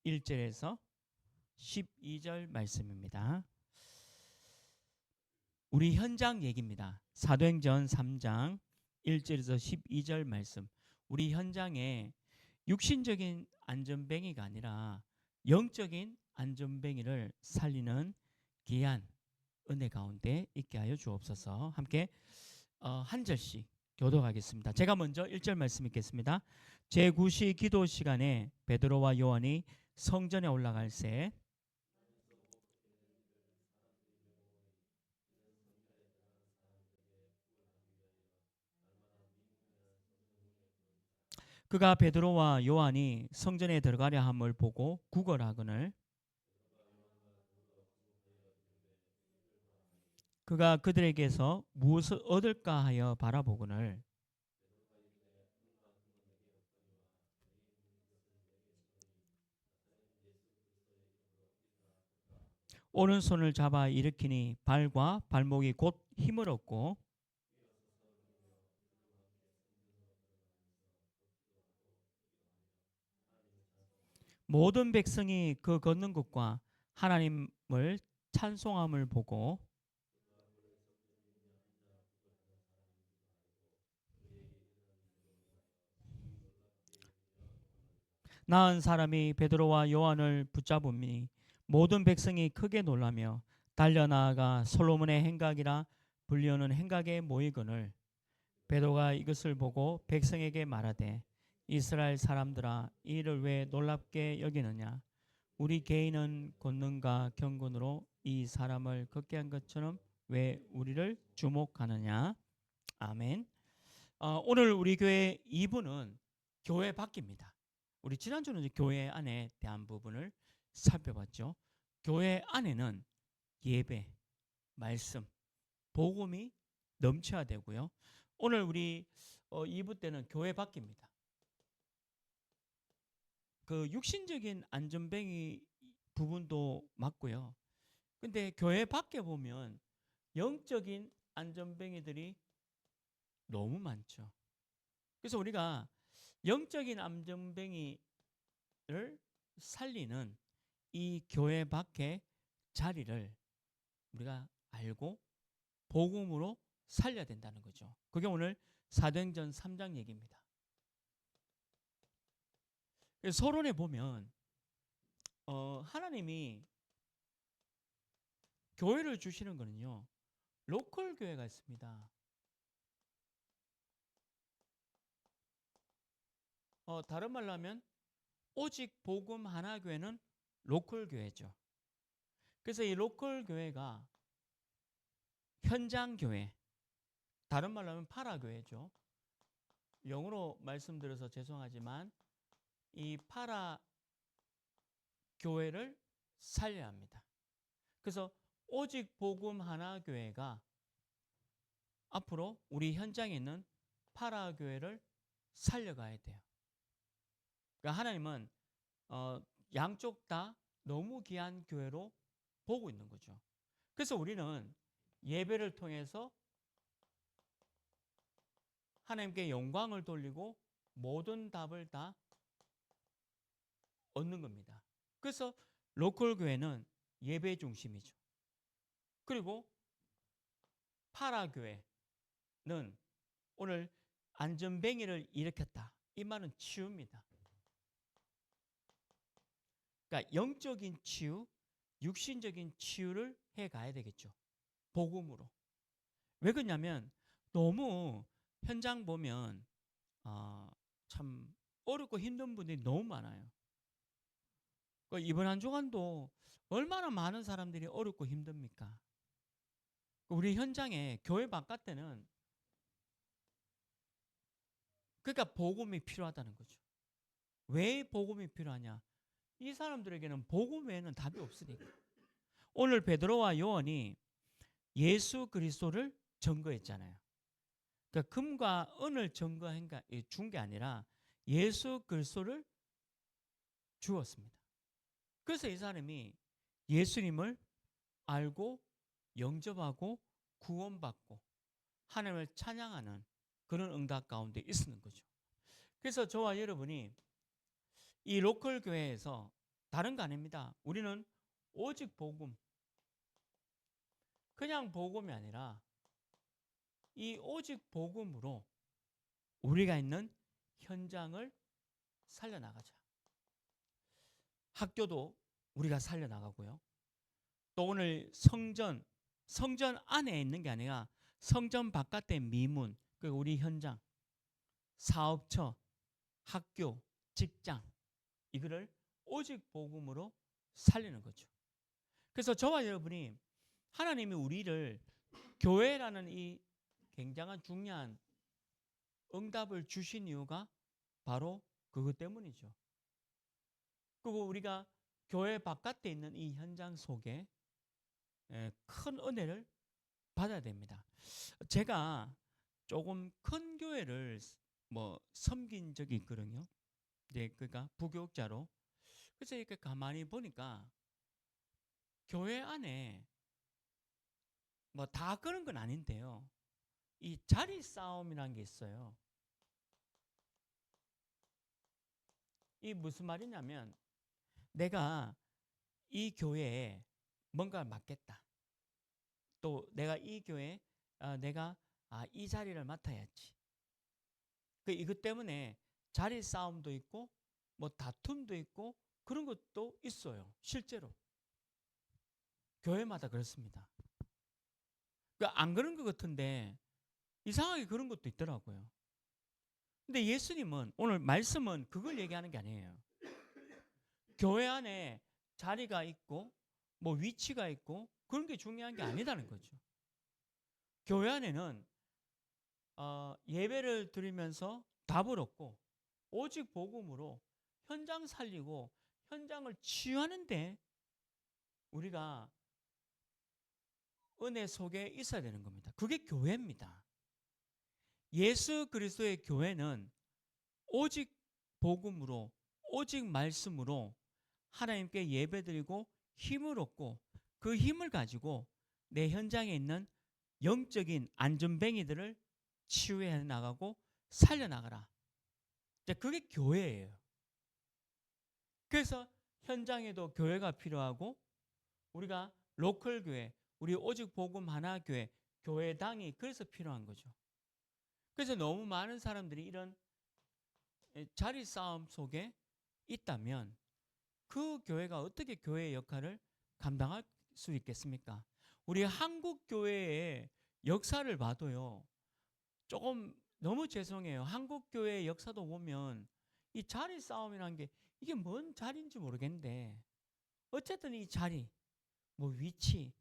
1절에서 12절 말씀입니다. 우리 현장 얘기입니다. 사도행전 3장 1절에서 12절 말씀. 우리 현장에 육신적인 안전뱅이가 아니라 영적인 안전뱅이를 살리는 귀한 은혜 가운데 있게 하여 주옵소서. 함께 한 절씩 교독하겠습니다. 제가 먼저 1절 말씀 읽겠습니다. 제9시 기도 시간에 베드로와 요한이 성전에 올라갈 새 그가 베드로와 요한이 성전에 들어가려 함을 보고 구걸하거늘 그가 그들에게서 무엇을 얻을까 하여 바라보거늘 오른손을 잡아 일으키니 발과 발목이 곧 힘을 얻고 모든 백성이 그 걷는 것과 하나님을 찬송함을 보고 나은 사람이 베드로와 요한을 붙잡으니 모든 백성이 크게 놀라며 달려나아가 솔로몬의 행각이라 불리우는 행각에 모이거늘 베드로가 이것을 보고 백성에게 말하되 이스라엘 사람들아 이 일을 왜 놀랍게 여기느냐 우리 개인은 권능과 경건으로 이 사람을 걷게 한 것처럼 왜 우리를 주목하느냐. 아멘. 오늘 우리 교회 2부는 교회 밖입니다. 우리 지난주는 이제 교회 안에 대한 부분을 살펴봤죠. 교회 안에는 예배, 말씀, 복음이 넘쳐야 되고요. 오늘 우리 2부 때는 교회 밖입니다. 그 육신적인 안전뱅이 부분도 맞고요. 근데 교회 밖에 보면 영적인 안전뱅이들이 너무 많죠. 그래서 우리가 영적인 안전뱅이를 살리는 이 교회 밖의 자리를 우리가 알고 복음으로 살려야 된다는 거죠. 그게 오늘 사도행전 3장 얘기입니다. 서론에 보면 하나님이 교회를 주시는 거는요. 로컬 교회가 있습니다. 다른 말로 하면 오직 복음 하나 교회는 로컬 교회죠. 그래서 이 로컬 교회가 현장 교회, 다른 말로 하면 파라 교회죠. 영어로 말씀드려서 죄송하지만 이 파라 교회를 살려야 합니다. 그래서 오직 복음 하나 교회가 앞으로 우리 현장에 있는 파라 교회를 살려가야 돼요. 그러니까 하나님은 양쪽 다 너무 귀한 교회로 보고 있는 거죠. 그래서 우리는 예배를 통해서 하나님께 영광을 돌리고 모든 답을 다 얻는 겁니다. 그래서 로컬 교회는 예배 중심이죠. 그리고 파라 교회는 오늘 안전뱅이를 일으켰다. 이 말은 치유입니다. 그러니까 영적인 치유, 육신적인 치유를 해 가야 되겠죠. 복음으로. 왜 그러냐면 너무 현장 보면 참 어렵고 힘든 분들이 너무 많아요. 이번 한 주간도 얼마나 많은 사람들이 어렵고 힘듭니까? 우리 현장에 교회 바깥에는 그러니까 복음이 필요하다는 거죠. 왜 복음이 필요하냐? 이 사람들에게는 복음 외에는 답이 없으니까. 오늘 베드로와 요한이 예수 그리스도를 증거했잖아요. 그러니까 금과 은을 증거한 게 아니라 예수 그리스도를 주었습니다. 그래서 이 사람이 예수님을 알고 영접하고 구원받고 하나님을 찬양하는 그런 응답 가운데 있었는 거죠. 그래서 저와 여러분이 이 로컬 교회에서 다른 거 아닙니다. 우리는 오직 복음, 그냥 복음이 아니라 이 오직 복음으로 우리가 있는 현장을 살려나가자. 학교도 우리가 살려나가고요. 또 오늘 성전 안에 있는 게 아니라 성전 바깥의 미문, 그 우리 현장, 사업처, 학교, 직장, 이거를 오직 복음으로 살리는 거죠. 그래서 저와 여러분이 하나님이 우리를 교회라는 이 굉장한 중요한 응답을 주신 이유가 바로 그것 때문이죠. 그리고 우리가 교회 바깥에 있는 이 현장 속에 큰 은혜를 받아야 됩니다. 제가 조금 큰 교회를 섬긴 적이 있거든요. 네, 그러니까 부교육자로. 그래서 이렇게 가만히 보니까 교회 안에 다 그런 건 아닌데요. 이 자리 싸움이라는 게 있어요. 이 무슨 말이냐면 내가 이 교회에 뭔가를 맡겠다. 또 내가 이 교회에 내가 이 자리를 맡아야지. 이것 때문에 자리 싸움도 있고 다툼도 있고 그런 것도 있어요. 실제로. 교회마다 그렇습니다. 안 그런 것 같은데 이상하게 그런 것도 있더라고요. 근데 예수님은 오늘 말씀은 그걸 얘기하는 게 아니에요. 교회 안에 자리가 있고 위치가 있고 그런 게 중요한 게 아니다는 거죠. 교회 안에는 예배를 드리면서 답을 얻고 오직 복음으로 현장 살리고 현장을 치유하는데 우리가 은혜 속에 있어야 되는 겁니다. 그게 교회입니다. 예수 그리스도의 교회는 오직 복음으로 오직 말씀으로 하나님께 예배드리고 힘을 얻고 그 힘을 가지고 내 현장에 있는 영적인 안전뱅이들을 치유해 나가고 살려나가라. 그게 교회예요. 그래서 현장에도 교회가 필요하고 우리가 로컬 교회, 우리 오직 복음 하나 교회, 교회당이 그래서 필요한 거죠. 그래서 너무 많은 사람들이 이런 자리 싸움 속에 있다면 그 교회가 어떻게 교회의 역할을 감당할 수 있겠습니까? 우리 한국 교회의 역사를 봐도요. 조금 너무 죄송해요. 한국 교회의 역사도 보면 이 자리 싸움이라는 게 이게 뭔 자리인지 모르겠는데 어쨌든 이 자리, 위치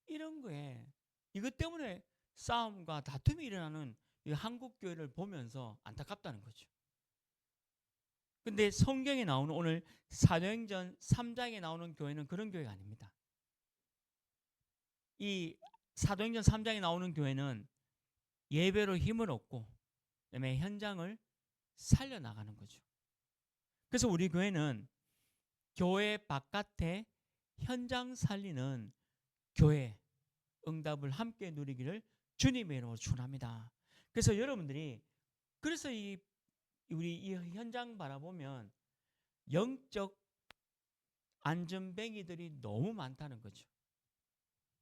이런 거에 이것 때문에 싸움과 다툼이 일어나는 이 한국 교회를 보면서 안타깝다는 거죠. 근데 성경에 나오는 오늘 사도행전 3장에 나오는 교회는 그런 교회가 아닙니다. 이 사도행전 3장에 나오는 교회는 예배로 힘을 얻고 그다음에 현장을 살려나가는 거죠. 그래서 우리 교회는 교회 바깥에 현장 살리는 교회 응답을 함께 누리기를 주님의 이름으로 축원합니다. 그래서 여러분들이 그래서 우리 이 현장 바라보면 영적 안전뱅이들이 너무 많다는 거죠.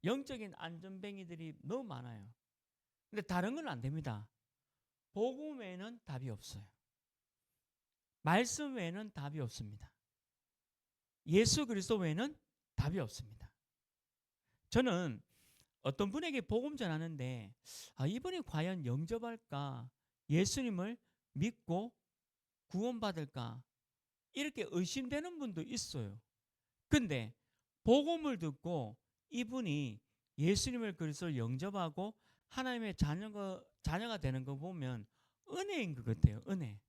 영적인 안전뱅이들이 너무 많아요. 근데 다른 건 안 됩니다. 복음 외에는 답이 없어요. 말씀 외에는 답이 없습니다. 예수 그리스도 외에는 답이 없습니다. 저는 어떤 분에게 복음 전하는데 이분이 과연 영접할까? 예수님을 믿고 구원받을까? 이렇게 의심되는 분도 있어요. 근데 복음을 듣고 이분이 예수님을 그리스도를 영접하고 하나님의 자녀가 되는 거 보면 은혜인 것 같아요. 은혜.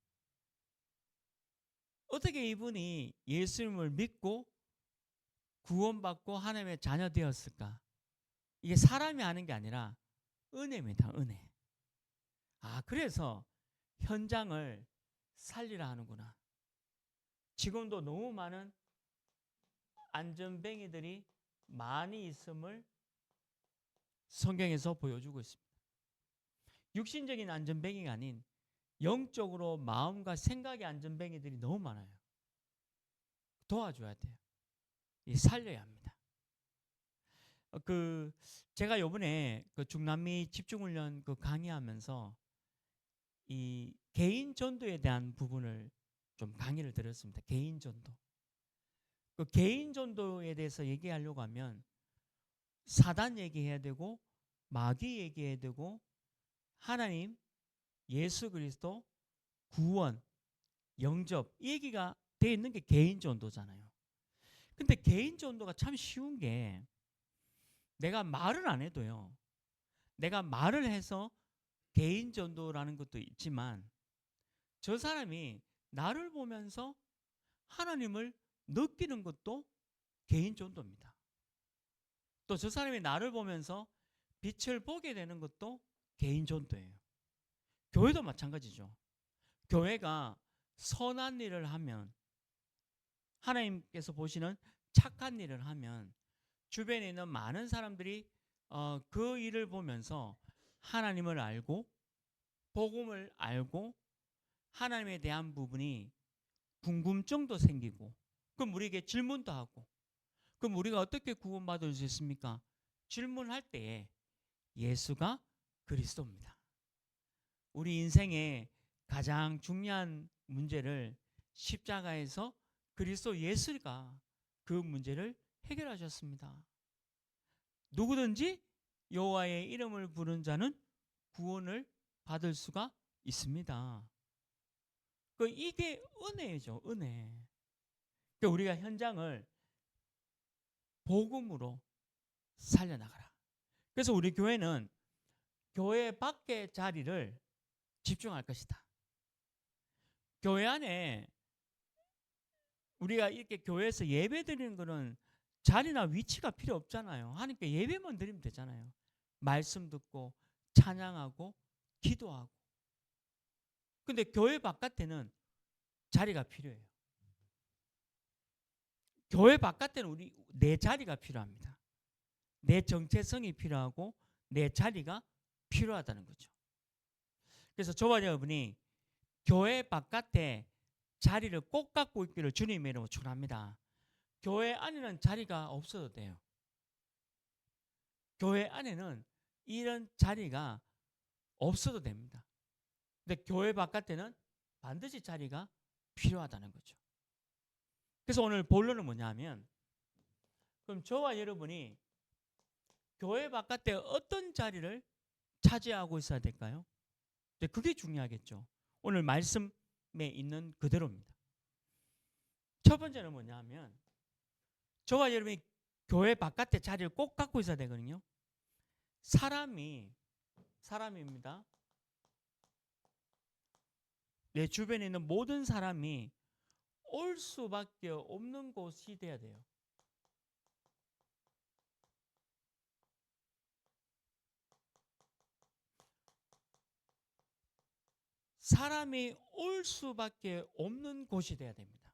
어떻게 이분이 예수님을 믿고 구원받고 하나님의 자녀 되었을까? 이게 사람이 하는 게 아니라 은혜입니다. 은혜. 그래서 현장을 살리라 하는구나. 지금도 너무 많은 안전뱅이들이 많이 있음을 성경에서 보여주고 있습니다. 육신적인 안전뱅이가 아닌 영적으로 마음과 생각의 안전뱅이들이 너무 많아요. 도와줘야 돼요. 살려야 합니다. 제가 요번에 그 중남미 집중훈련 강의하면서 이 개인 전도에 대한 부분을 좀 강의를 드렸습니다. 개인 전도. 그 개인 전도에 대해서 얘기하려고 하면 사단 얘기해야 되고 마귀 얘기해야 되고 하나님, 예수 그리스도, 구원, 영접 이 얘기가 돼 있는 게 개인 전도잖아요. 근데 개인 전도가 참 쉬운 게 내가 말을 안 해도요. 내가 말을 해서 개인 전도라는 것도 있지만 저 사람이 나를 보면서 하나님을 느끼는 것도 개인 전도입니다. 또 저 사람이 나를 보면서 빛을 보게 되는 것도 개인 전도예요. 교회도 마찬가지죠. 교회가 선한 일을 하면 하나님께서 보시는 착한 일을 하면 주변에 있는 많은 사람들이 그 일을 보면서 하나님을 알고 복음을 알고 하나님에 대한 부분이 궁금증도 생기고 그럼 우리에게 질문도 하고 그럼 우리가 어떻게 구원받을 수 있습니까? 질문할 때에 예수가 그리스도입니다. 우리 인생의 가장 중요한 문제를 십자가에서 그리스도 예수가 그 문제를 해결하셨습니다. 누구든지 여호와의 이름을 부르는 자는 구원을 받을 수가 있습니다. 이게 은혜죠, 은혜. 우리가 현장을 복음으로 살려나가라. 그래서 우리 교회는 교회 밖의 자리를 집중할 것이다. 교회 안에 우리가 이렇게 교회에서 예배 드리는 거는 자리나 위치가 필요 없잖아요. 하니까 예배만 드리면 되잖아요. 말씀 듣고 찬양하고 기도하고. 근데 교회 바깥에는 자리가 필요해요. 교회 바깥에는 내 자리가 필요합니다. 내 정체성이 필요하고 내 자리가 필요하다는 거죠. 그래서 저와 여러분이 교회 바깥에 자리를 꼭 갖고 있기를 주님의 이름으로 축원합니다. 교회 안에는 자리가 없어도 돼요. 교회 안에는 이런 자리가 없어도 됩니다. 근데 교회 바깥에는 반드시 자리가 필요하다는 거죠. 그래서 오늘 본론은 뭐냐면 그럼 저와 여러분이 교회 바깥에 어떤 자리를 차지하고 있어야 될까요? 그게 중요하겠죠. 오늘 말씀에 있는 그대로입니다. 첫 번째는 뭐냐면 저와 여러분이 교회 바깥에 자리를 꼭 갖고 있어야 되거든요. 사람입니다. 내 주변에 있는 모든 사람이 올 수밖에 없는 곳이 돼야 돼요. 사람이 올 수밖에 없는 곳이 돼야 됩니다.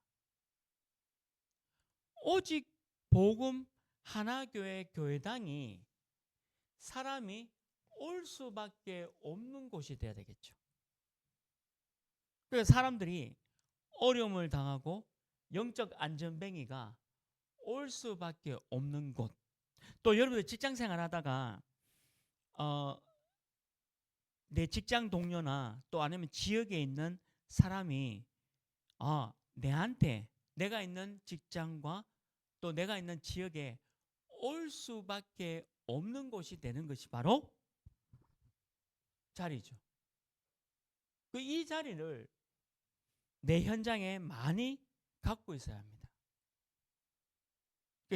오직 복음 하나교회 교회당이 사람이 올 수밖에 없는 곳이 돼야 되겠죠. 그래서 사람들이 어려움을 당하고 영적 안전뱅이가 올 수밖에 없는 곳. 또 여러분들 직장생활 하다가 내 직장 동료나 또 아니면 지역에 있는 사람이 내한테 내가 있는 직장과 또 내가 있는 지역에 올 수밖에 없는 곳이 되는 것이 바로 자리죠. 이 자리를 내 현장에 많이 갖고 있어야 합니다.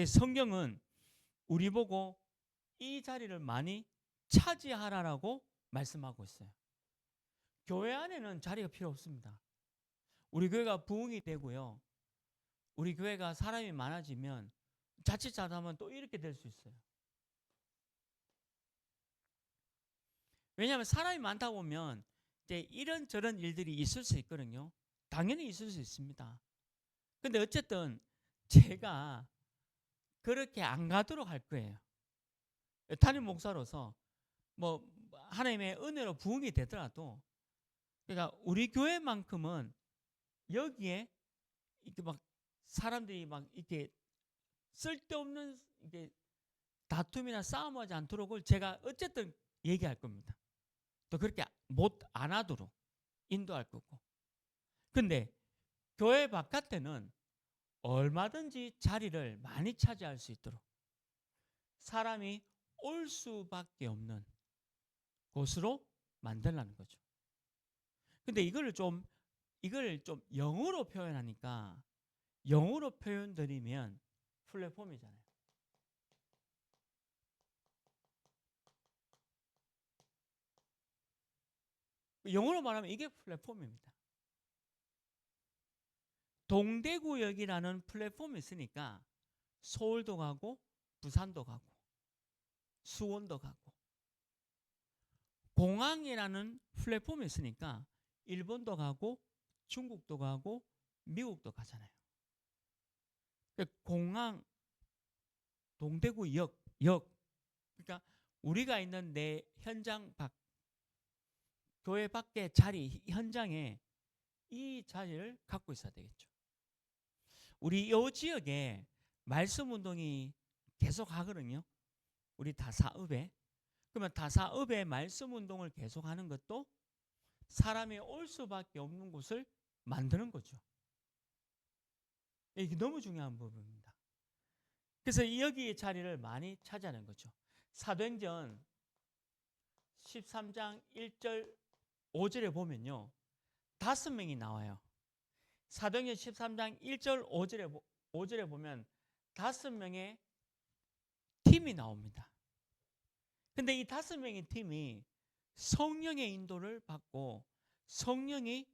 성경은 우리 보고 이 자리를 많이 차지하라라고 말씀하고 있어요. 교회 안에는 자리가 필요 없습니다. 우리 교회가 부흥이 되고요. 우리 교회가 사람이 많아지면 자칫 잘하면 또 이렇게 될 수 있어요. 왜냐하면 사람이 많다 보면 이제 이런저런 일들이 있을 수 있거든요. 당연히 있을 수 있습니다. 근데 어쨌든 제가 그렇게 안 가도록 할 거예요. 담임 목사로서 뭐 하나님의 은혜로 부흥이 되더라도 그러니까 우리 교회만큼은 여기에 이렇게 막 사람들이 막 이렇게 쓸데없는 이게 다툼이나 싸움하지 않도록 제가 어쨌든 얘기할 겁니다. 또 그렇게 못 안 하도록 인도할 거고. 근데 교회 바깥에는 얼마든지 자리를 많이 차지할 수 있도록 사람이 올 수밖에 없는 곳으로 만들라는 거죠. 근데 이걸 좀 영어로 표현하니까 영어로 표현드리면 플랫폼이잖아요. 영어로 말하면 이게 플랫폼입니다. 동대구역이라는 플랫폼이 있으니까 서울도 가고 부산도 가고 수원도 가고, 공항이라는 플랫폼이 있으니까 일본도 가고 중국도 가고 미국도 가잖아요. 공항, 동대구역, 그러니까 우리가 있는 내 현장 밖, 교회 밖의 자리, 현장에 이 자리를 갖고 있어야 되겠죠. 우리 이 지역에 말씀 운동이 계속 하거든요. 우리 다사읍에. 그러면 다사읍에 말씀 운동을 계속하는 것도 사람이 올 수밖에 없는 곳을 만드는 거죠. 이게 너무 중요한 부분입니다. 그래서 여기의 자리를 많이 차지하는 거죠. 사도행전 13장 1절 5절에 보면요, 5명이 나와요. 사도행전 13장 1절 5절에 보면 5명의 팀이 나옵니다. 근데 이 5명의 팀이 성령의 인도를 받고 성령이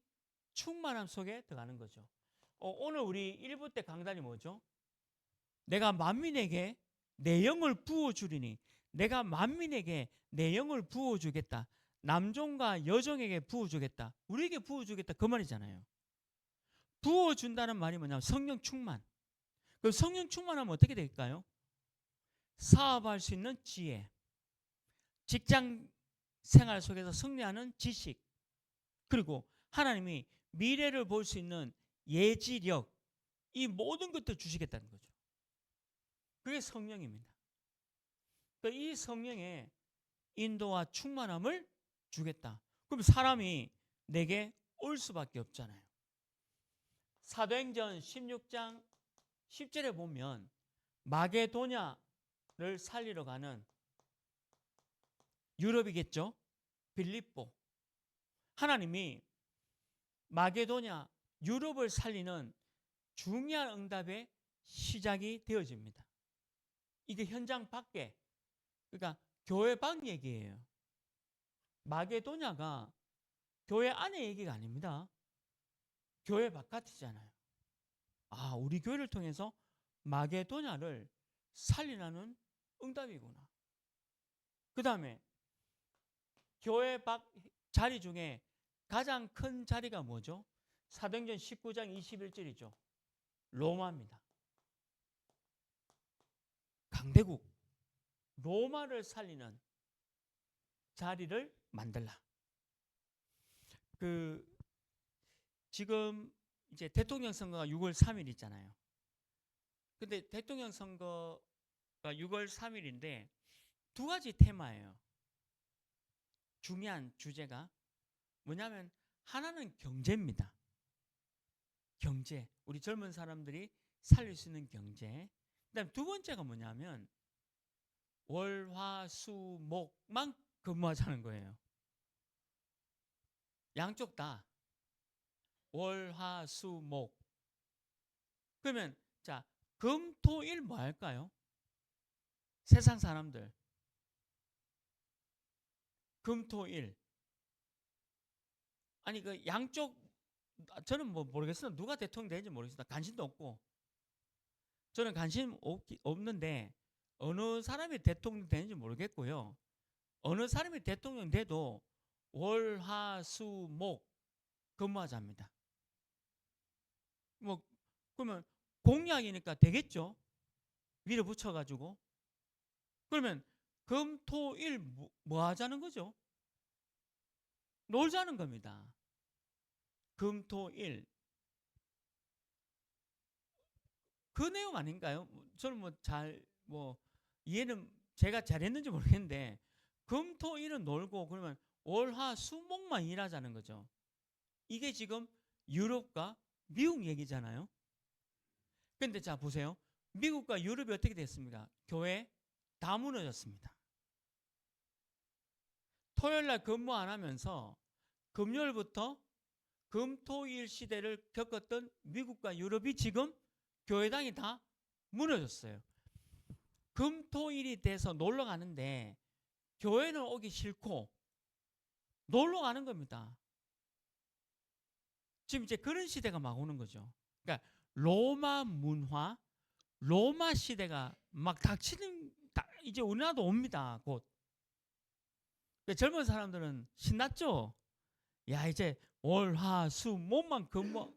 충만함 속에 들어가는 거죠. 오늘 우리 1부 때 강단이 뭐죠? 내가 만민에게 내 영을 부어주리니, 내가 만민에게 내 영을 부어주겠다. 남종과 여종에게 부어주겠다. 우리에게 부어주겠다. 그 말이잖아요. 부어준다는 말이 뭐냐면 성령 충만. 그 성령 충만하면 어떻게 될까요? 사업할 수 있는 지혜, 직장 생활 속에서 승리하는 지식, 그리고 하나님이 미래를 볼 수 있는 예지력, 이 모든 것들 주시겠다는 거죠. 그게 성령입니다. 그러니까 이 성령의 인도와 충만함을 주겠다. 그럼 사람이 내게 올 수밖에 없잖아요. 사도행전 16장 10절에 보면 마게도냐를 살리러 가는, 유럽이겠죠, 빌립보. 하나님이 마게도냐, 유럽을 살리는 중요한 응답의 시작이 되어집니다. 이게 현장 밖에, 그러니까 교회 밖 얘기예요. 마게도냐가 교회 안의 얘기가 아닙니다. 교회 바깥이잖아요. 아, 우리 교회를 통해서 마게도냐를 살리라는 응답이구나. 그 다음에 교회 밖 자리 중에 가장 큰 자리가 뭐죠? 사도행전 19장 21절이죠. 로마입니다. 강대국 로마를 살리는 자리를 만들라. 지금 이제 대통령 선거가 6월 3일 있잖아요. 근데 대통령 선거가 6월 3일인데 두 가지 테마예요. 중요한 주제가 뭐냐면, 하나는 경제입니다. 경제, 우리 젊은 사람들이 살릴 수 있는 경제. 그다음 두 번째가 뭐냐면 월, 화, 수, 목만 근무하자는 거예요. 양쪽 다 월, 화, 수, 목. 그러면 자, 금, 토, 일 뭐 할까요? 세상 사람들 금, 토, 일. 아니 그 양쪽, 저는 뭐 모르겠어요. 누가 대통령 되는지 모르겠습니다. 관심도 없고. 저는 관심 없는데 어느 사람이 대통령 되는지 모르겠고요. 어느 사람이 대통령 돼도 월, 화, 수, 목 근무하자입니다. 뭐 그러면 공약이니까 되겠죠. 위로 붙여가지고. 그러면 금, 토, 일 뭐 하자는 거죠? 놀자는 겁니다. 금, 토, 일. 그 내용 아닌가요? 저는 뭐 이해는 제가 잘했는지 모르겠는데 금토일은 놀고 그러면 월화수목만 일하자는 거죠. 이게 지금 유럽과 미국 얘기잖아요. 근데 자 보세요. 미국과 유럽이 어떻게 됐습니까? 교회 다 무너졌습니다. 토요일 날 근무 안 하면서 금요일부터 금토일 시대를 겪었던 미국과 유럽이 지금 교회당이 다 무너졌어요. 금토일이 돼서 놀러 가는데 교회는 오기 싫고 놀러 가는 겁니다. 지금 이제 그런 시대가 막 오는 거죠. 그러니까 로마 문화, 로마 시대가 막 이제 우리나라도 옵니다. 곧. 젊은 사람들은 신났죠. 야 이제 월, 화, 수, 목만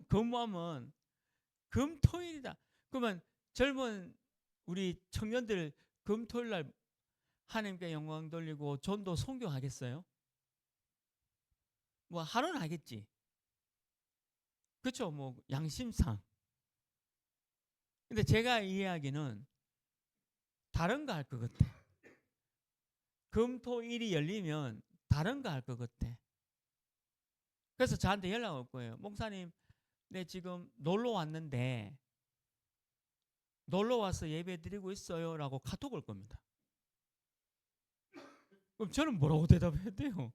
근무하면 금토일이다. 그러면 젊은 우리 청년들 금토일 날 하나님께 영광 돌리고 전도 선교하겠어요? 뭐 하루는 하겠지. 그렇죠. 뭐 양심상. 근데 제가 이야기는 다른 거 할 것 같아. 금토일이 열리면 다른 거 할 것 같아. 그래서 저한테 연락 올 거예요. 목사님, 네 지금 놀러 왔는데 놀러 와서 예배 드리고 있어요 라고 카톡 올 겁니다. 그럼 저는 뭐라고 대답해야 돼요?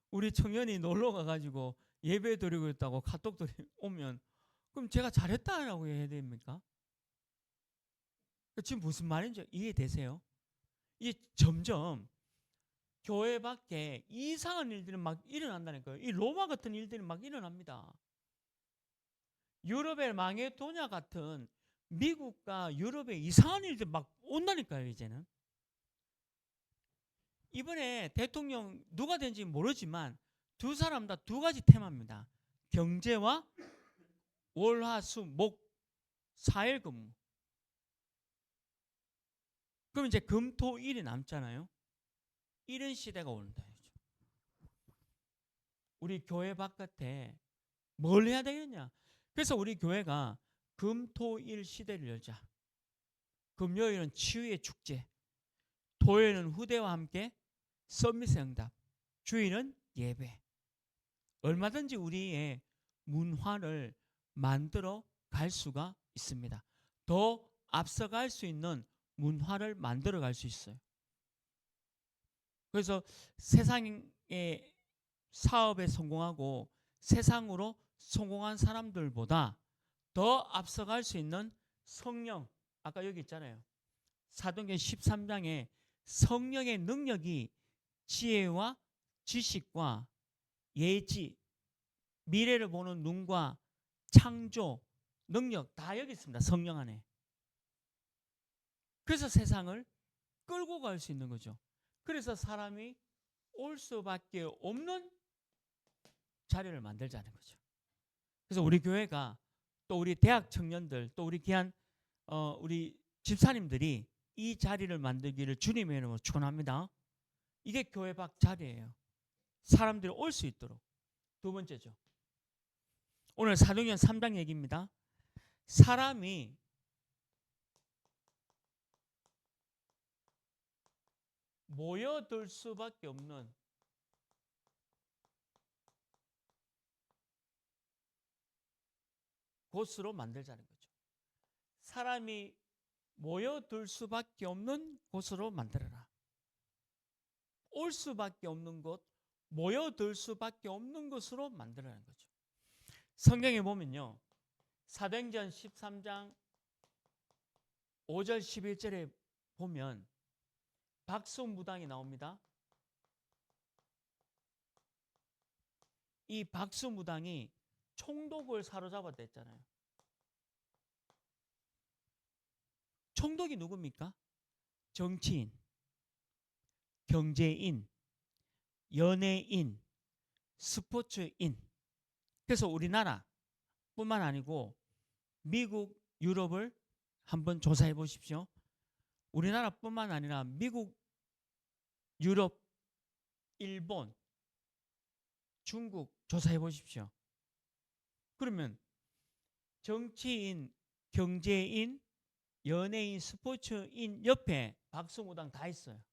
우리 청년이 놀러 가가지고 예배 드리고 있다고 카톡 오면 그럼 제가 잘했다라고 해야 됩니까? 지금 무슨 말인지 이해되세요? 이게 점점 교회 밖에 이상한 일들이 막 일어난다니까요. 이 로마 같은 일들이 막 일어납니다. 유럽의 망해도냐 같은 미국과 유럽의 이상한 일들이 막 온다니까요. 이제는. 이번에 대통령 누가 된지 모르지만 두 사람 다 두 가지 테마입니다. 경제와 월화수목 4일 근무. 그럼 이제 금토일이 남잖아요. 이런 시대가 온다. 우리 교회 바깥에 뭘 해야 되겠냐? 그래서 우리 교회가 금토일 시대를 열자. 금요일은 치유의 축제, 토요일은 후대와 함께 서밋 응답, 주일은 예배. 얼마든지 우리의 문화를 만들어 갈 수가 있습니다. 더 앞서갈 수 있는 문화를 만들어 갈 수 있어요. 그래서 세상의 사업에 성공하고 세상으로 성공한 사람들보다 더 앞서갈 수 있는 성령, 아까 여기 있잖아요. 사도행전 13장에 성령의 능력이 지혜와 지식과 예지, 미래를 보는 눈과 창조, 능력 다 여기 있습니다. 성령 안에. 그래서 세상을 끌고 갈 수 있는 거죠. 그래서 사람이 올 수밖에 없는 자리를 만들자는 거죠. 그래서 우리 교회가 또 우리 대학 청년들 또 우리 귀한 우리 집사님들이 이 자리를 만들기를 주님의 이름으로 축원합니다. 이게 교회 밖 자리예요. 사람들이 올 수 있도록. 두 번째죠. 오늘 사도행전 3장 얘기입니다. 사람이 모여들 수밖에 없는 곳으로 만들자는 거죠. 사람이 모여들 수밖에 없는 곳으로 만들어라. 올 수밖에 없는 곳, 모여들 수밖에 없는 것으로 만들어라는 거죠. 성경에 보면요. 사도행전 13장 5절 11절에 보면 박수무당이 나옵니다. 이 박수무당이 총독을 사로잡았다 했잖아요. 총독이 누굽니까? 정치인, 경제인, 연예인, 스포츠인. 그래서 우리나라뿐만 아니고 미국, 유럽을 한번 조사해 보십시오. 우리나라뿐만 아니라 미국, 유럽, 일본, 중국 조사해 보십시오. 그러면 정치인, 경제인, 연예인, 스포츠인 옆에 박수무당 다 있어요.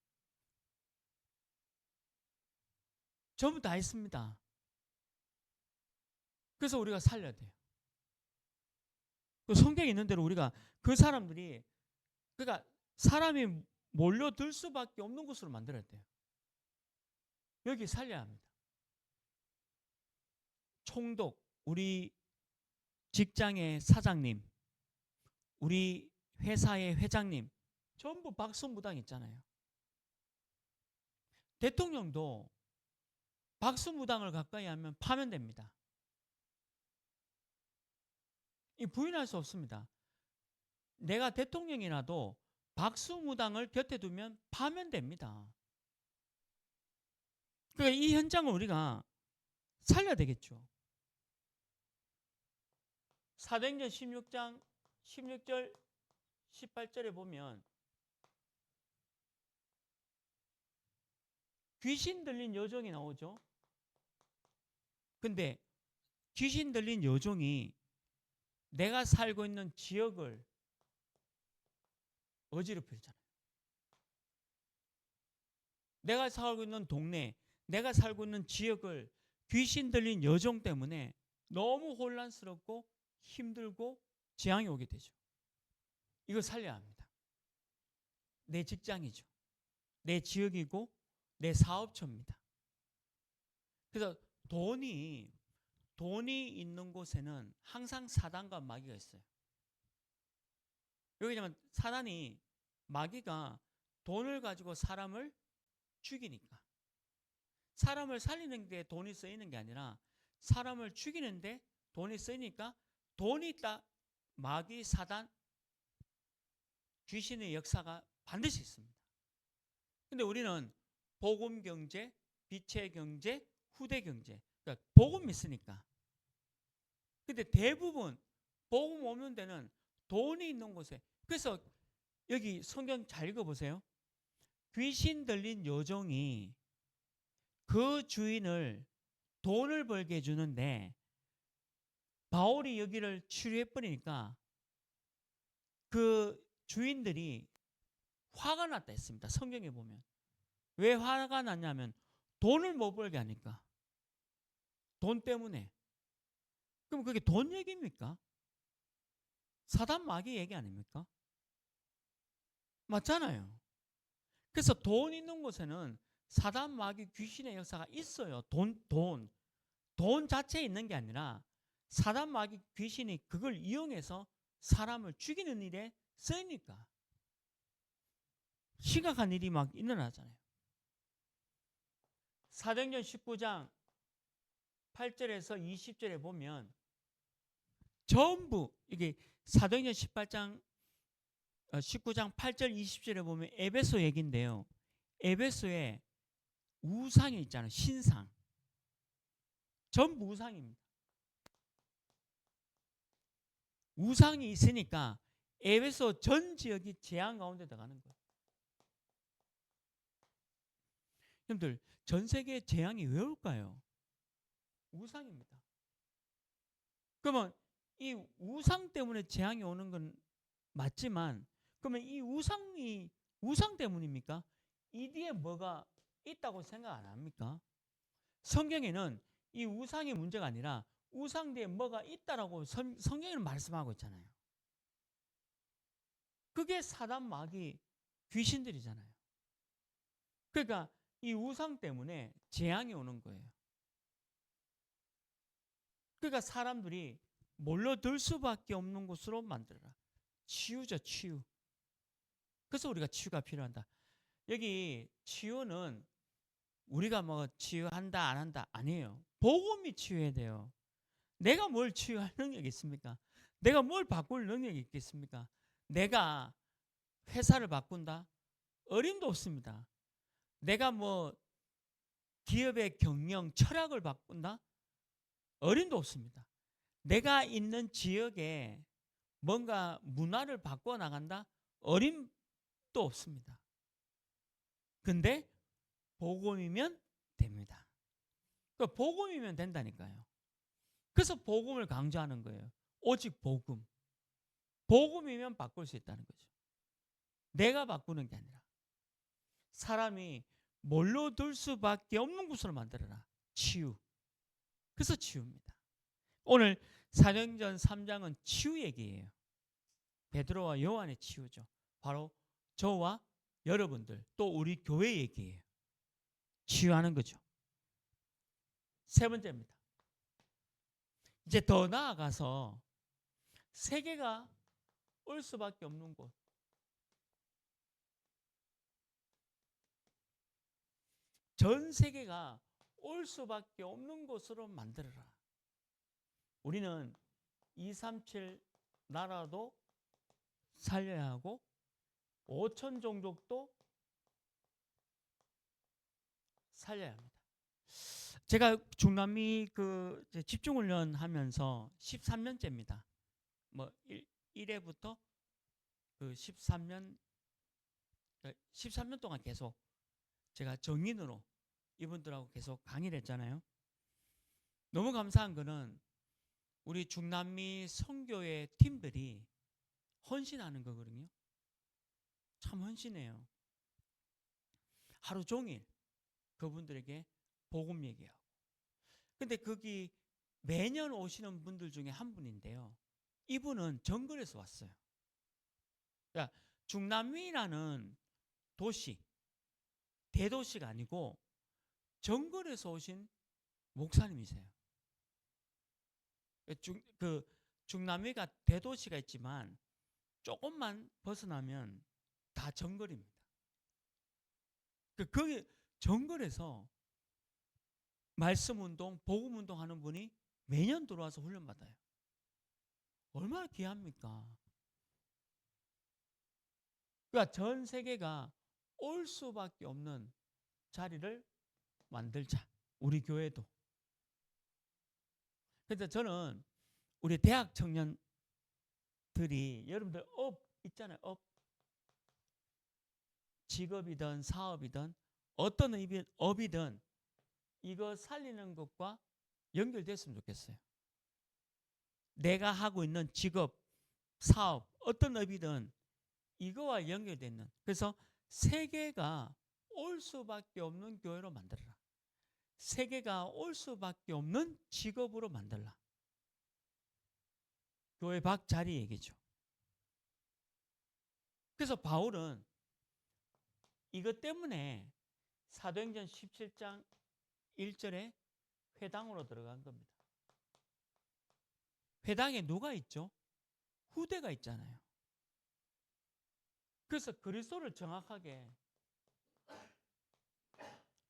전부 다 있습니다. 그래서 우리가 살려야 돼요. 그 성경에 있는 대로 우리가 그 사람들이, 그러니까 사람이 몰려들 수밖에 없는 곳으로 만들어야 돼요. 여기 살려야 합니다. 총독, 우리 직장의 사장님, 우리 회사의 회장님, 전부 박수무당 있잖아요. 대통령도 박수무당을 가까이 하면 파면됩니다. 이 부인할 수 없습니다. 내가 대통령이라도 박수무당을 곁에 두면 파면됩니다. 그러니까 이 현장을 우리가 살려야 되겠죠. 사도행전 16장 16절 18절에 보면 귀신 들린 여종이 나오죠. 근데 귀신 들린 여종이 내가 살고 있는 지역을 어지럽혔잖아요. 내가 살고 있는 동네, 내가 살고 있는 지역을 귀신 들린 여종 때문에 너무 혼란스럽고 힘들고 재앙이 오게 되죠. 이거 살려야 합니다. 내 직장이죠. 내 지역이고 내 사업처입니다. 그래서 돈이 있는 곳에는 항상 사단과 마귀가 있어요. 왜냐하면 사단이, 마귀가 돈을 가지고 사람을 죽이니까. 사람을 살리는 데 돈이 쓰이는 게 아니라 사람을 죽이는데 돈이 쓰이니까 돈이 있다, 마귀, 사단, 귀신의 역사가 반드시 있습니다. 근데 우리는 복음 경제, 빛의 경제, 후대 경제, 그러니까 복음 있으니까. 근데 대부분 복음 없는 데는 돈이 있는 곳에, 그래서 여기 성경 잘 읽어보세요. 귀신 들린 여종이 그 주인을 돈을 벌게 해주는데 바울이 여기를 치료해버리니까 그 주인들이 화가 났다 했습니다. 성경에 보면. 왜 화가 났냐면 돈을 못 벌게 하니까. 돈 때문에. 그럼 그게 돈 얘기입니까? 사단 마귀 얘기 아닙니까? 맞잖아요. 그래서 돈 있는 곳에는 사단 마귀 귀신의 역사가 있어요. 돈 자체에 있는 게 아니라 사단 마귀 귀신이 그걸 이용해서 사람을 죽이는 일에 쓰이니까 심각한 일이 막 일어나잖아요. 사도행전 19장 8절에서 20절에 보면 전부 이게 사도행전 19장 8절 20절에 보면 에베소 얘기인데요. 에베소에 우상이 있잖아요. 신상. 전부 우상입니다. 우상이 있으니까 에베소 전 지역이 재앙 가운데 들어가는 거예요. 여러분들, 전 세계에 재앙이 왜 올까요? 우상입니다. 그러면 이 우상 때문에 재앙이 오는 건 맞지만, 그러면 이 우상 때문입니까? 이 뒤에 뭐가 있다고 생각 안 합니까? 성경에는 이 우상이 문제가 아니라 우상 뒤에 뭐가 있다라고 성경에는 말씀하고 있잖아요. 그게 사단 마귀 귀신들이잖아요. 그러니까 이 우상 때문에 재앙이 오는 거예요. 그러니까 사람들이 몰려들 수밖에 없는 곳으로 만들어라. 치유죠, 치유. 그래서 우리가 치유가 필요한다. 여기 치유는 우리가 뭐 치유한다 안 한다 아니에요. 복음이 치유해야 돼요. 내가 뭘 치유할 능력이 있습니까? 내가 뭘 바꿀 능력이 있겠습니까? 내가 회사를 바꾼다? 어림도 없습니다. 내가 뭐 기업의 경영 철학을 바꾼다? 어림도 없습니다. 내가 있는 지역에 뭔가 문화를 바꿔 나간다? 어림도 없습니다. 근데 복음이면 됩니다. 그 복음이면 된다니까요. 그래서 복음을 강조하는 거예요. 오직 복음. 복음이면 바꿀 수 있다는 거죠. 내가 바꾸는 게 아니라 사람이 뭘로 들 수밖에 없는 곳으로 만들어라. 치유. 그래서 치유입니다. 오늘 사도행전 3장은 치유 얘기예요. 베드로와 요한의 치유죠. 바로 저와 여러분들 또 우리 교회 얘기예요. 치유하는 거죠. 세 번째입니다. 이제 더 나아가서 세계가 올 수밖에 없는 곳. 전 세계가 올 수밖에 없는 곳으로 만들어라. 우리는 237 나라도 살려야 하고 5천 종족도 살려야 합니다. 제가 중남미 집중훈련 하면서 13년째입니다. 뭐 1회부터 13년 동안 계속 제가 정인으로 이분들하고 계속 강의를 했잖아요. 너무 감사한 거는 우리 중남미 선교회 팀들이 헌신하는 거거든요. 참 헌신해요. 하루 종일 그분들에게 복음 얘기하고. 근데 거기 매년 오시는 분들 중에 한 분인데요. 이분은 정글에서 왔어요. 그러니까 중남미라는 도시, 대도시가 아니고 정글에서 오신 목사님이세요. 중남미가 대도시가 있지만 조금만 벗어나면 다 정글입니다. 거기 정글에서 말씀운동, 복음운동 하는 분이 매년 들어와서 훈련받아요. 얼마나 귀합니까? 그러니까 전 세계가 올 수밖에 없는 자리를 만들자. 우리 교회도. 그래서 저는 우리 대학 청년들이 여러분들 업 있잖아요. 업. 직업이든 사업이든 어떤 업이든 이거 살리는 것과 연결됐으면 좋겠어요. 내가 하고 있는 직업, 사업, 어떤 업이든 이거와 연결되는. 그래서 세계가 올 수밖에 없는 교회로 만들어라. 세계가 올 수밖에 없는 직업으로 만들라. 교회 박 자리 얘기죠. 그래서 바울은 이것 때문에 사도행전 17장 1절에 회당으로 들어간 겁니다. 회당에 누가 있죠? 후대가 있잖아요. 그래서 그리스도를 정확하게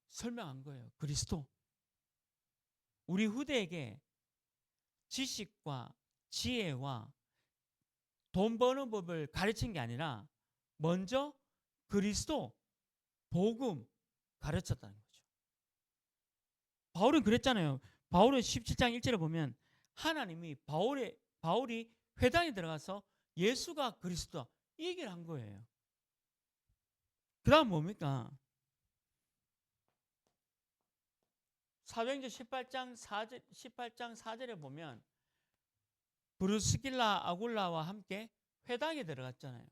설명한 거예요. 그리스도. 우리 후대에게 지식과 지혜와 돈 버는 법을 가르친 게 아니라 먼저 그리스도, 복음 가르쳤다는 거죠. 바울은 그랬잖아요. 바울은 17장 1절에 보면 하나님이 바울이 회당에 들어가서 예수가 그리스도다 이 얘기를 한 거예요. 그 다음 뭡니까? 사도행전 18장 4절에 보면 브루스길라 아굴라와 함께 회당에 들어갔잖아요.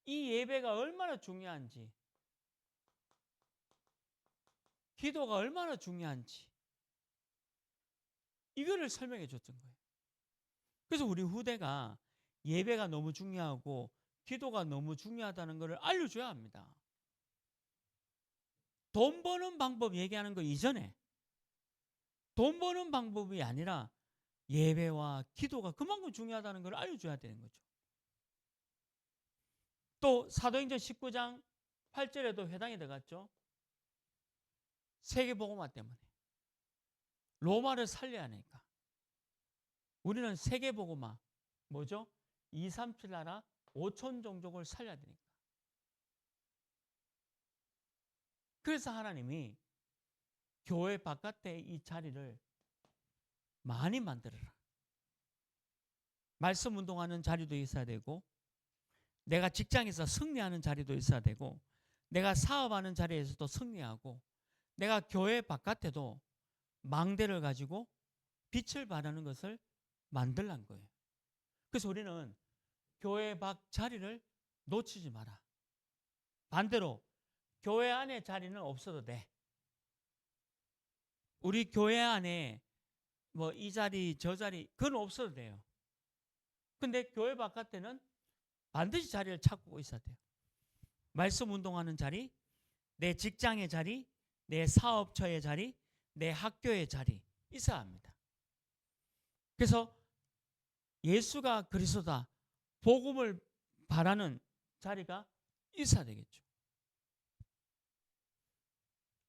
이 예배가 얼마나 중요한지, 기도가 얼마나 중요한지 이거를 설명해 줬던 거예요. 그래서 우리 후대가 예배가 너무 중요하고 기도가 너무 중요하다는 것을 알려줘야 합니다. 돈 버는 방법 얘기하는 거 이전에 돈 버는 방법이 아니라 예배와 기도가 그만큼 중요하다는 걸 알려줘야 되는 거죠. 또 사도행전 19장 8절에도 회당에 들어갔죠. 세계복음화 때문에 로마를 살려야 하니까 우리는 세계복음화 뭐죠? 237 나라 5천 종족을 살려야 되니까. 그래서 하나님이 교회 바깥에 이 자리를 많이 만들어라. 말씀 운동하는 자리도 있어야 되고 내가 직장에서 승리하는 자리도 있어야 되고 내가 사업하는 자리에서도 승리하고 내가 교회 바깥에도 망대를 가지고 빛을 발하는 것을 만들란 거예요. 그래서 우리는 교회 밖 자리를 놓치지 마라. 반대로 교회 안에 자리는 없어도 돼. 우리 교회 안에 뭐 이 자리 저 자리 그건 없어도 돼요. 근데 교회 바깥에는 반드시 자리를 찾고 있어야 돼요. 말씀 운동하는 자리, 내 직장의 자리, 내 사업처의 자리, 내 학교의 자리 있어야 합니다. 그래서 예수가 그리스도다, 복음을 바라는 자리가 있어야 되겠죠.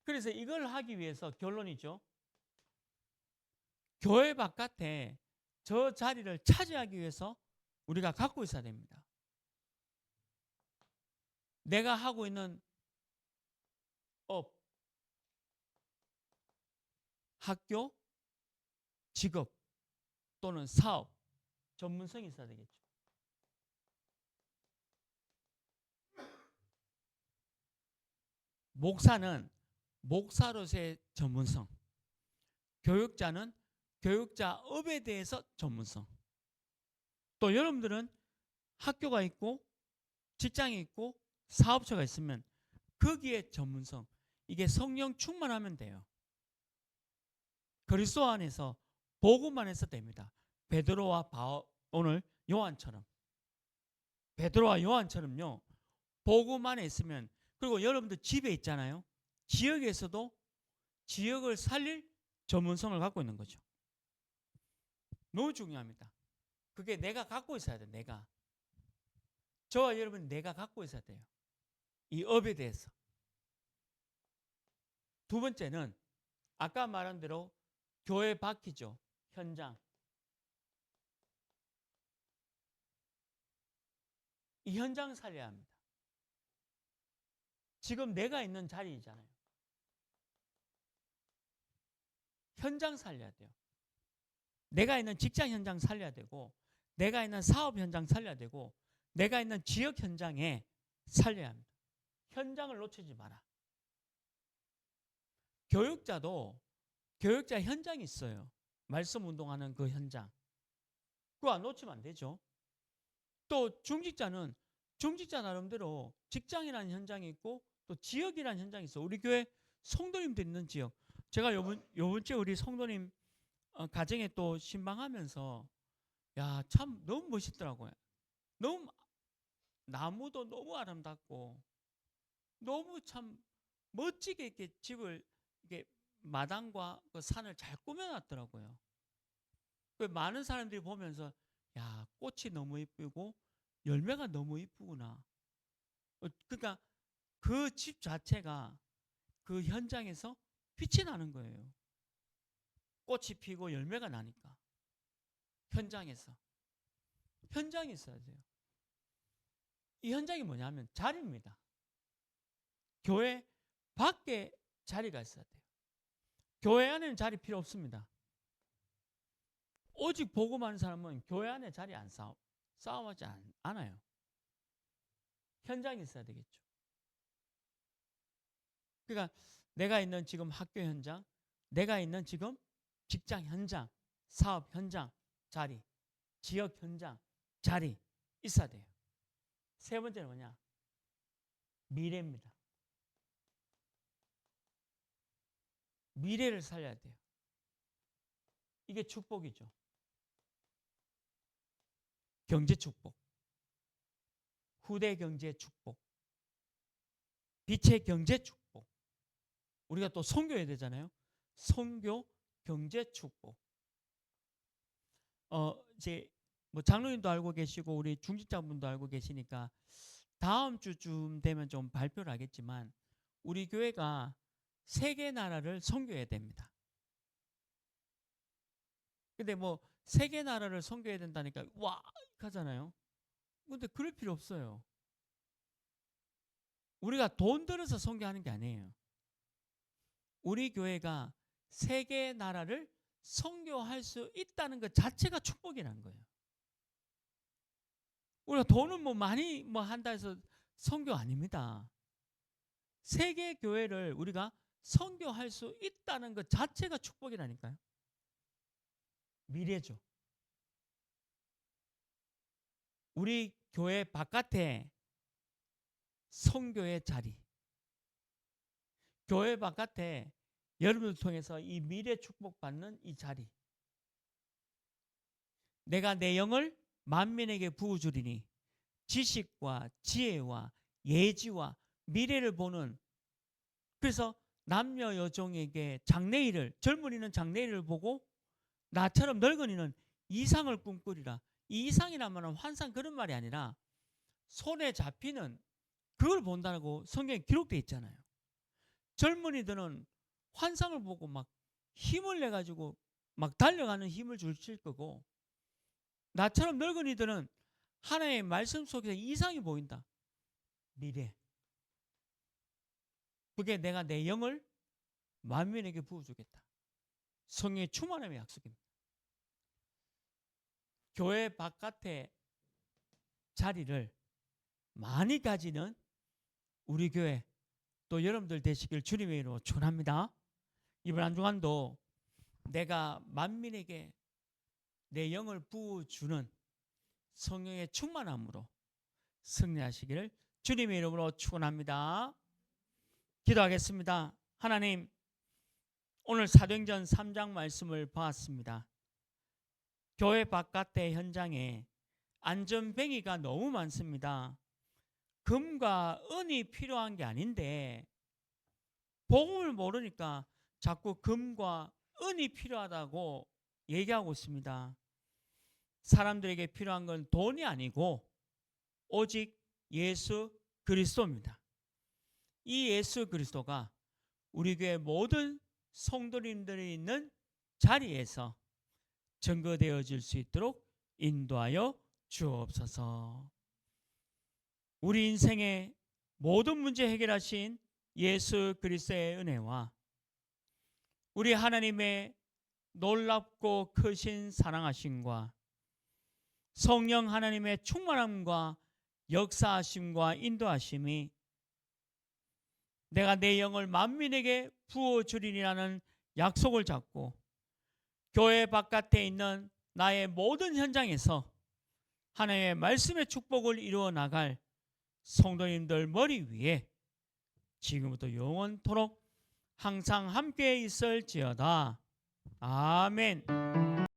그래서 이걸 하기 위해서 결론이죠. 교회 바깥에 저 자리를 차지하기 위해서 우리가 갖고 있어야 됩니다. 내가 하고 있는 업, 학교, 직업 또는 사업, 전문성이 있어야 되겠죠. 목사는 목사로서의 전문성, 교육자는 교육자업에 대해서 전문성, 또 여러분들은 학교가 있고 직장이 있고 사업처가 있으면 거기에 전문성, 이게 성령 충만하면 돼요. 그리스도 안에서 복음 안에서 됩니다. 베드로와 오늘 요한처럼, 베드로와 요한처럼요, 복음 안에 있으면, 그리고 여러분들 집에 있잖아요. 지역에서도 지역을 살릴 전문성을 갖고 있는 거죠. 너무 중요합니다. 그게 내가 갖고 있어야 돼. 내가, 저와 여러분 내가 갖고 있어야 돼요. 이 업에 대해서. 두 번째는 아까 말한 대로 교회 밖이죠. 현장. 이 현장 살려야 합니다. 지금 내가 있는 자리이잖아요. 현장 살려야 돼요. 내가 있는 직장 현장 살려야 되고, 내가 있는 사업 현장 살려야 되고, 내가 있는 지역 현장에 살려야 합니다. 현장을 놓치지 마라. 교육자도 교육자 현장이 있어요. 말씀 운동하는 그 현장. 그거 안 놓치면 안 되죠. 또 중직자는 중직자 나름대로 직장이라는 현장이 있고 또 지역이라는 현장이 있어. 우리 교회 성도님들 있는 지역. 제가 요번 주에 우리 성도님 가정에 또 신방하면서 야, 참 너무 멋있더라고요. 너무 나무도 너무 아름답고 너무 참 멋지게 이렇게 집을 이렇게 마당과 그 산을 잘 꾸며놨더라고요. 그 많은 사람들이 보면서 야, 꽃이 너무 이쁘고 열매가 너무 이쁘구나. 그러니까 그 집 자체가 그 현장에서 빛이 나는 거예요. 꽃이 피고 열매가 나니까. 현장에서. 현장이 있어야 돼요. 이 현장이 뭐냐면 자리입니다. 교회 밖에 자리가 있어야 돼요. 교회 안에는 자리 필요 없습니다. 오직 복음하는 사람은 교회 안에 자리 안 싸움하지 않아요. 현장이 있어야 되겠죠. 그러니까 내가 있는 지금 학교 현장, 내가 있는 지금 직장 현장, 사업 현장, 자리, 지역 현장, 자리 있어야 돼요. 세 번째는 뭐냐? 미래입니다. 미래를 살려야 돼요. 이게 축복이죠. 경제 축복, 후대 경제 축복, 빛의 경제 축복. 우리가 또 선교해야 되잖아요. 선교 경제 축복. 이제 뭐 장로님도 알고 계시고 우리 중직자분도 알고 계시니까 다음 주쯤 되면 좀 발표를 하겠지만 우리 교회가 세계 나라를 선교해야 됩니다. 근데 뭐 세계 나라를 선교해야 된다니까 와 하잖아요. 근데 그럴 필요 없어요. 우리가 돈 들어서 선교하는 게 아니에요. 우리 교회가 세계 나라를 선교할 수 있다는 것 자체가 축복이라는 거예요. 우리가 돈을 뭐 많이 뭐 한다 해서 선교 아닙니다. 세계 교회를 우리가 선교할 수 있다는 것 자체가 축복이라니까요. 미래죠. 우리 교회 바깥에 선교의 자리, 교회 바깥에 여러분을 통해서 이 미래 축복받는 이 자리, 내가 내 영을 만민에게 부어주리니 지식과 지혜와 예지와 미래를 보는, 그래서 남녀 여종에게 장래일을, 젊은이는 장래일을 보고 나처럼 늙은이는 이상을 꿈꾸리라. 이 이상이란 말은 환상 그런 말이 아니라 손에 잡히는 그걸 본다고 성경에 기록되어 있잖아요. 젊은이들은 환상을 보고 막 힘을 내 가지고 막 달려가는 힘을 주실 거고, 나처럼 늙은이들은 하나님의 말씀 속에서 이상이 보인다. 미래. 그게 내가 내 영을 만민에게 부어주겠다. 성령의 충만함의 약속입니다. 교회 바깥의 자리를 많이 가지는 우리 교회, 또 여러분들 되시길 주님의 이름으로 축원합니다. 이번 한 주간도 내가 만민에게 내 영을 부어주는 성령의 충만함으로 승리하시기를 주님의 이름으로 축원합니다. 기도하겠습니다. 하나님, 오늘 사도행전 3장 말씀을 보았습니다. 교회 바깥의 현장에 안전뱅이가 너무 많습니다. 금과 은이 필요한 게 아닌데 복음을 모르니까 자꾸 금과 은이 필요하다고 얘기하고 있습니다. 사람들에게 필요한 건 돈이 아니고 오직 예수 그리스도입니다. 이 예수 그리스도가 우리 교회 모든 성도님들이 있는 자리에서 증거되어질 수 있도록 인도하여 주옵소서. 우리 인생의 모든 문제 해결하신 예수 그리스도의 은혜와 우리 하나님의 놀랍고 크신 사랑하심과 성령 하나님의 충만함과 역사하심과 인도하심이 내가 내 영을 만민에게 부어주리라는 약속을 잡고 교회 바깥에 있는 나의 모든 현장에서 하나님의 말씀의 축복을 이루어 나갈 성도님들 머리 위에 지금부터 영원토록 항상 함께 있을지어다. 아멘.